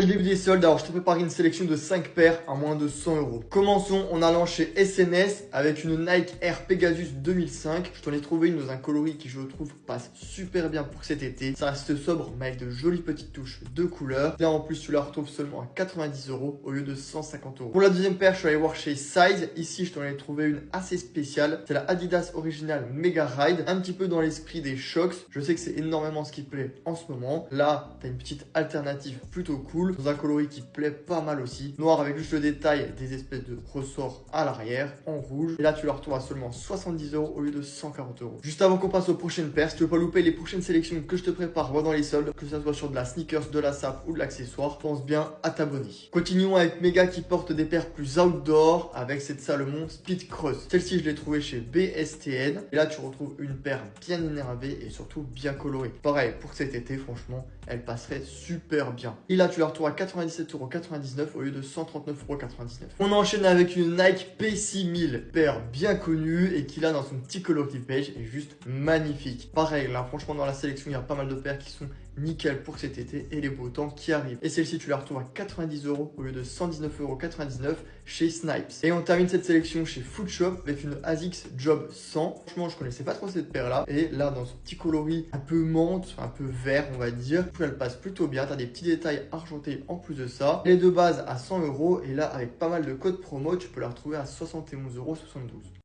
Le début des soldes, alors je te prépare une sélection de 5 paires à moins de 100 euros. Commençons en allant chez SNS avec une Nike Air Pegasus 2005. Je t'en ai trouvé une dans un coloris qui, je trouve, passe super bien pour cet été. Ça reste sobre, mais avec de jolies petites touches de couleur. Là, en plus, tu la retrouves seulement à 90 euros au lieu de 150 euros. Pour la deuxième paire, je suis allé voir chez Size. Ici, je t'en ai trouvé une assez spéciale. C'est la Adidas Original Mega Ride, un petit peu dans l'esprit des Shox. Je sais que c'est énormément ce qui plaît en ce moment. Là, tu as une petite alternative plutôt cool, dans un coloris qui plaît pas mal aussi. Noir avec juste le détail des espèces de ressorts à l'arrière, en rouge. Et là, tu la retrouves à seulement 70 euros au lieu de 140 euros. Juste avant qu'on passe aux prochaines paires, si tu veux pas louper les prochaines sélections que je te prépare pendant les soldes, que ce soit sur de la sneakers, de la sape ou de l'accessoire, pense bien à t'abonner. Continuons avec Mega qui porte des paires plus outdoor avec cette Salomon Speed Cross. Celle-ci, je l'ai trouvée chez BSTN. Et là, tu retrouves une paire bien énervée et surtout bien colorée. Pareil, pour cet été, franchement, elle passerait super bien. Et là, tu la retrouves à 97,99 € au lieu de 139,99 €. On enchaîne avec une Nike P6000, paire bien connue et qui là, dans son petit coloris beige, est juste magnifique. Pareil, là, franchement, dans la sélection, il y a pas mal de paires qui sont nickel pour cet été et les beaux temps qui arrivent. Et celle-ci, tu la retrouves à 90 € au lieu de 119,99 € chez Snipes. Et on termine cette sélection chez Foodshop avec une ASICS Job 100. Franchement, je connaissais pas trop cette paire-là. Et là, dans ce petit coloris un peu menthe, un peu vert, on va dire, elle passe plutôt bien. Tu as des petits détails argentés en plus de ça. Elle est de base à 100 € et là, avec pas mal de codes promo, tu peux la retrouver à 71,72 €.